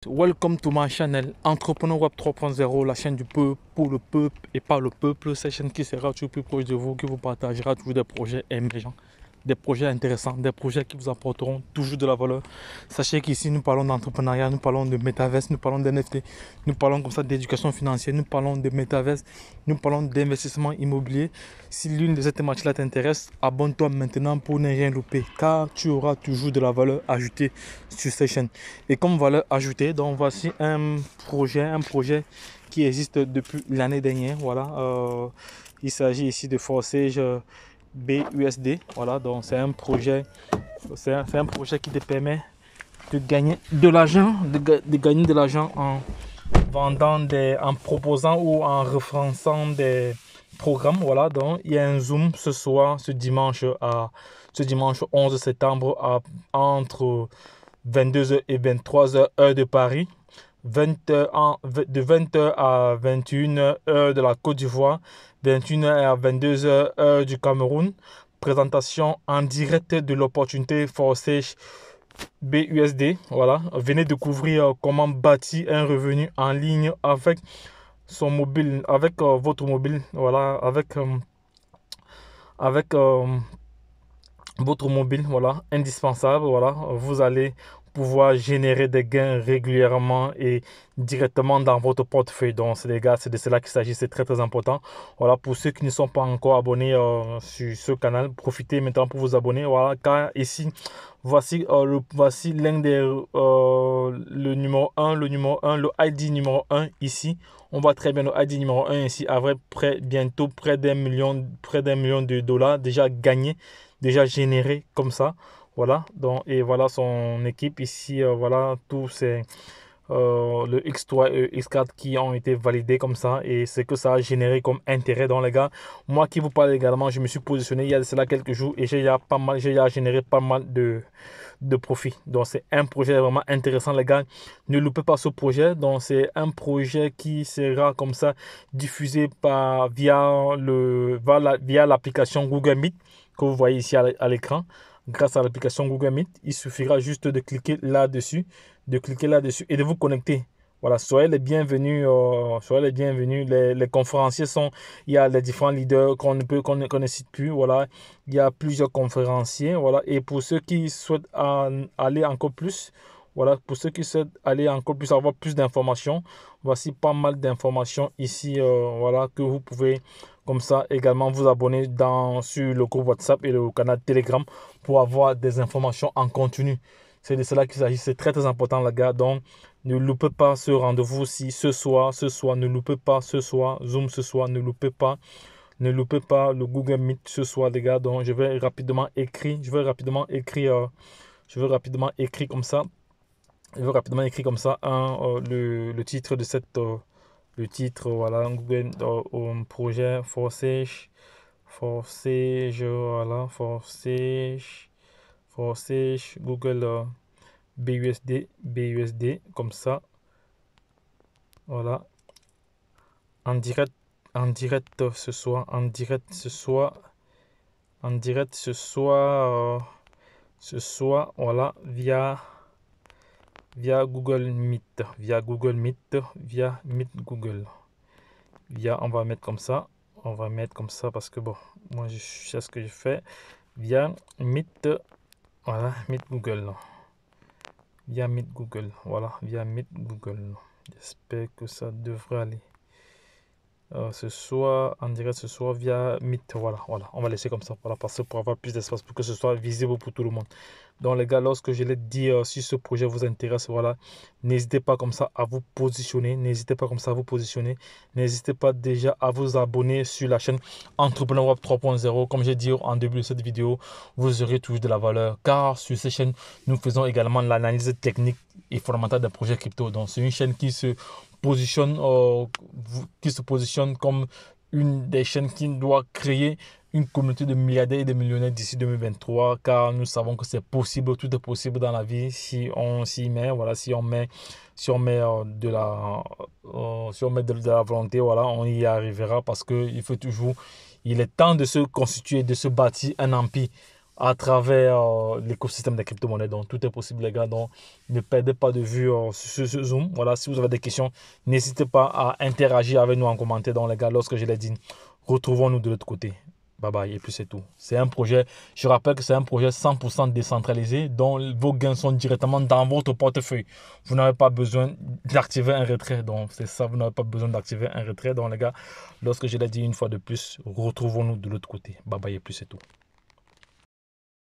welcome to my channel Entrepreneur Web 3.0, la chaîne du peuple, pour le peuple et par le peuple. Cette chaîne qui sera toujours plus proche de vous, qui vous partagera toujours des projets émergents, des projets intéressants, des projets qui vous apporteront toujours de la valeur. Sachez qu'ici nous parlons d'entrepreneuriat, nous parlons de métaverse, nous parlons d'NFT, nous parlons comme ça d'éducation financière, nous parlons de métaverse, nous parlons d'investissement immobilier. Si l'une de ces thématiques-là t'intéresse, abonne-toi maintenant pour ne rien louper, car tu auras toujours de la valeur ajoutée sur cette chaîne. Et comme valeur ajoutée, donc voici un projet qui existe depuis l'année dernière. Voilà, il s'agit ici de Forsage BUSD. Voilà, donc c'est un projet qui te permet de gagner de l'argent, de gagner de l'argent en vendant en proposant ou en référençant des programmes. Voilà, donc il y a un Zoom ce dimanche 11 septembre entre 22h et 23h heure de Paris, de 20h à 21h heure de la Côte d'Ivoire, 21h à 22h heure du Cameroun. Présentation en direct de l'opportunité Forsage BUSD. Voilà, venez découvrir comment bâtir un revenu en ligne avec son mobile, avec votre mobile. Voilà, avec votre mobile, voilà, indispensable. Voilà, vous allez pouvoir générer des gains régulièrement et directement dans votre portefeuille. Donc les gars, c'est de cela qu'il s'agit, c'est très très important. Voilà, pour ceux qui ne sont pas encore abonnés sur ce canal, profitez maintenant pour vous abonner. Voilà, car ici voici l'un des le numéro 1, le ID numéro 1 ici. On voit très bien le ID numéro 1 ici, avec bientôt près d'un million de dollars déjà gagnés, déjà générés comme ça. Voilà, donc, et voilà son équipe ici, voilà tous ces le X3 et X4 qui ont été validés comme ça, et ce que ça a généré comme intérêt. Donc les gars, moi qui vous parle également, je me suis positionné il y a cela quelques jours et j'ai généré pas mal de profit. Donc c'est un projet vraiment intéressant les gars, ne loupez pas ce projet. Donc c'est un projet qui sera comme ça diffusé via l'application Google Meet que vous voyez ici à l'écran. Grâce à l'application Google Meet, il suffira juste de cliquer là-dessus, et de vous connecter. Voilà, soyez les bienvenus. Les conférenciers sont, il y a les différents leaders qu'on ne cite plus. Voilà, il y a plusieurs conférenciers. Voilà, et pour ceux qui souhaitent aller encore plus, voilà, pour ceux qui souhaitent aller encore plus, avoir plus d'informations, voici pas mal d'informations ici. Voilà, que vous pouvez comme ça également vous abonner sur le groupe WhatsApp et le canal Telegram pour avoir des informations en continu. C'est de cela qu'il s'agit, c'est très très important les gars. Donc ne loupez pas ce rendez-vous aussi ce soir, ne loupez pas ce soir, Zoom ce soir, ne loupez pas le Google Meet ce soir les gars. Donc je vais rapidement écrire comme ça. Le titre de cette le titre, voilà, Google projet Forsage, voilà, Forsage Google BUSD comme ça. Voilà, en direct ce soir, voilà, via Google Meet, on va mettre comme ça, parce que bon, moi je sais ce que je fais, via Meet, voilà, Meet Google, j'espère que ça devrait aller. Ce soir, en direct ce soir via Meet, voilà, on va laisser comme ça, voilà, parce que pour avoir plus d'espace, pour que ce soit visible pour tout le monde. Donc les gars, lorsque je l'ai dit, si ce projet vous intéresse, voilà, n'hésitez pas comme ça à vous positionner, n'hésitez pas déjà à vous abonner sur la chaîne Entrepreneur Web 3.0. Comme j'ai dit en début de cette vidéo, vous aurez toujours de la valeur, car sur cette chaîne, nous faisons également l'analyse technique et fondamentale des projets crypto. Donc c'est une chaîne qui se positionne comme une des chaînes qui doit créer une communauté de milliardaires et de millionnaires d'ici 2023, car nous savons que c'est possible, tout est possible dans la vie si on s'y met. Voilà, si on met de la volonté, voilà, on y arrivera, parce que il est temps de se constituer, de se bâtir un empire. à travers l'écosystème des crypto-monnaies. Donc, tout est possible, les gars. Donc, ne perdez pas de vue ce Zoom. Voilà, si vous avez des questions, n'hésitez pas à interagir avec nous en commentaire. Donc, les gars, lorsque je l'ai dit, retrouvons-nous de l'autre côté. Bye bye, et puis c'est tout. C'est un projet, je rappelle que c'est un projet 100% décentralisé dont vos gains sont directement dans votre portefeuille. Vous n'avez pas besoin d'activer un retrait. Donc, c'est ça, vous n'avez pas besoin d'activer un retrait. Donc, les gars, lorsque je l'ai dit une fois de plus, retrouvons-nous de l'autre côté. Bye bye, et puis c'est tout.